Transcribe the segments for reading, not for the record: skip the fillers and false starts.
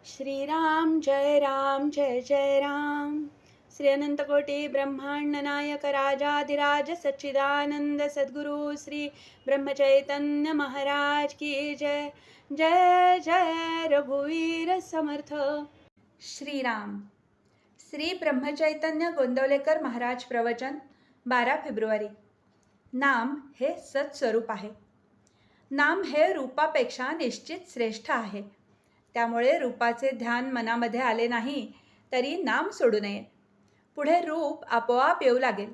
श्रीराम जय जय राम। श्री अनंतकोटी ब्रह्मांड नायक राजाधिराज सच्चिदानंद सद्गुरु श्री ब्रह्मचैतन्य महाराज की जय। जय जय रघुवीर समर्थ। श्रीराम। श्री ब्रह्मचैतन्य गोंदवलेकर महाराज प्रवचन 12 फेब्रुवारी। नाम हे सत्स्वरूप आहे। नाम हे रूपापेक्षा निश्चित श्रेष्ठ आहे। त्यामुळे रूपाचे ध्यान मनामध्ये आले नाही तरी नाम सोडू नये। पुढे रूप आपोआप येऊ लागेल।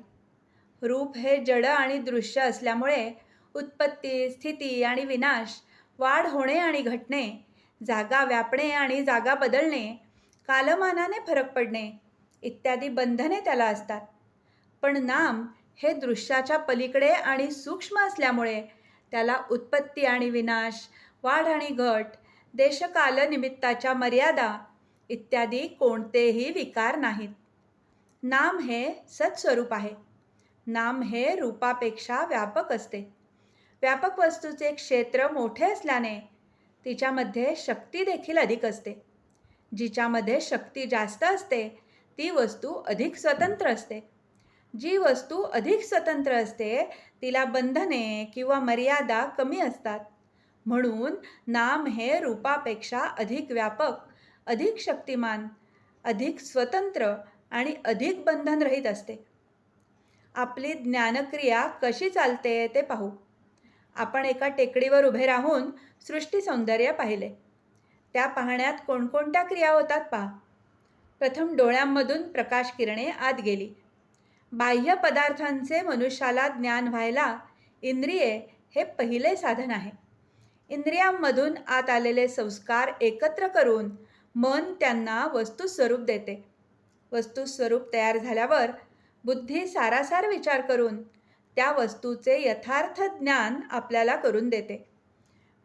रूप हे जड आणि दृश्य असल्यामुळे उत्पत्ती, स्थिती आणि विनाश, वाढ होणे आणि घटणे, जागा व्यापणे आणि जागा बदलणे, कालमानाने फरक पडणे इत्यादी बंधने त्याला असतात। पण नाम हे दृश्याच्या पलीकडे आणि सूक्ष्म असल्यामुळे त्याला उत्पत्ती आणि विनाश, वाढ आणि घट, देशकाल निमित्ताच्या मर्यादा इत्यादी कोणतेही विकार नाहीत। नाम हे सत्स्वरूप आहे। नाम हे रूपापेक्षा व्यापक असते। व्यापक वस्तूचे क्षेत्र मोठे असल्याने तिच्यामध्ये शक्ती देखील अधिक असते। जिच्यामध्ये शक्ती जास्त असते ती वस्तू अधिक स्वतंत्र असते। जी वस्तू अधिक स्वतंत्र असते तिला बंधने किंवा मर्यादा कमी असतात। म्हणून नाम हे रूपापेक्षा अधिक व्यापक, अधिक शक्तिमान, अधिक स्वतंत्र आणि अधिक बंधनरहित असते। आपली ज्ञानक्रिया कशी चालते ते पाहू। आपण एका टेकडीवर उभे राहून सृष्टी सौंदर्य पाहिले। त्या पाहण्यात कोणकोणत्या क्रिया होतात पहा। प्रथम डोळ्यांमधून प्रकाश किरणे आत गेली। बाह्य पदार्थांचे मनुष्याला ज्ञान व्हायला इंद्रिये हे पहिले साधन आहे। इंद्रियांमधून आत आलेले संस्कार एकत्र करून मन त्यांना वस्तुस्वरूप देते। वस्तुस्वरूप तयार झाल्यावर बुद्धी सारासार विचार करून त्या वस्तूचे यथार्थ ज्ञान आपल्याला करून देते।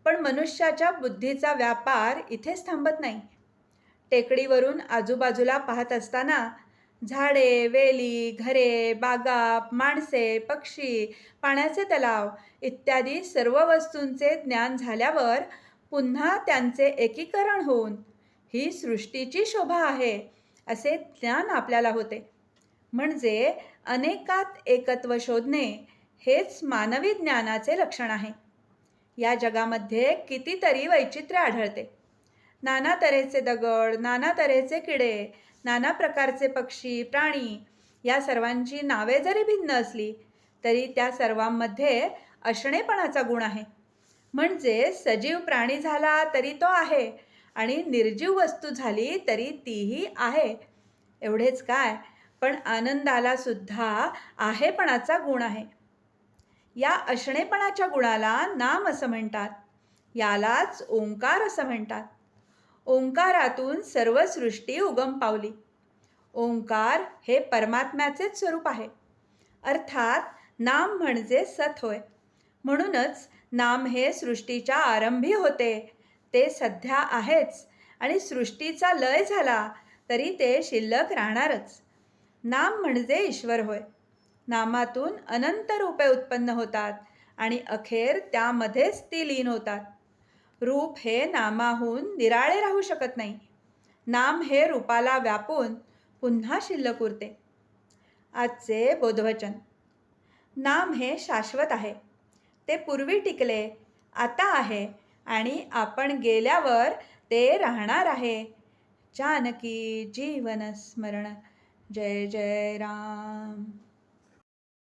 पण मनुष्याच्या बुद्धीचा व्यापार इथेच थांबत नाही। टेकडीवरून आजूबाजूला पाहत असताना झाडे, वेली, घरे, बागा, माणसे, पक्षी, पाण्याचे तलाव इत्यादी सर्व वस्तूंचे ज्ञान झाल्यावर पुन्हा त्यांचे एकीकरण होऊन ही सृष्टीची शोभा आहे असे ज्ञान आपल्याला होते। म्हणजे अनेकात एकत्व शोधणे हेच मानवी ज्ञानाचे लक्षण आहे। या जगामध्ये कितीतरी वैचित्र्य आढळते। नाना तऱ्हेचे दगड, नाना तऱ्हेचे किडे, नाना प्रकारचे पक्षी, प्राणी या सर्वांची नावे जरी भिन्न असली तरी त्या सर्वांमध्ये असणेपणाचा गुण आहे। म्हणजे सजीव प्राणी झाला तरी तो आहे आणि निर्जीव वस्तू झाली तरी तीही आहे। एवढेच काय, पण आनंदाला सुद्धा आहेपणाचा गुण आहे। या असणेपणाच्या गुणाला नाम असं म्हणतात। यालाच ओंकार असं म्हणतात। ओंकारातून सर्व सृष्टी उगम पावली। ओंकार हे परमात्म्याचेच स्वरूप आहे। अर्थात नाम म्हणजे सत होय। म्हणूनच नाम हे सृष्टीच्या आरंभी होते, ते सध्या आहेच आणि सृष्टीचा लय झाला तरी ते शिल्लक राहणारच। नाम म्हणजे ईश्वर होय। नामातून अनंत रूपे उत्पन्न होतात आणि अखेर त्यामध्येच ती लीन होतात। रूप हे नामाहून निराळे राहू शकत नाही। नाम हे रूपाला व्यापून पुन्हा शिल्लक उरते। आजचे बोधवचन। नाम हे शाश्वत आहे। ते पूर्वी टिकले, आता आहे आणि आपण गेल्यावर ते राहणार आहे। जानकी जीवन स्मरण। जय जय राम।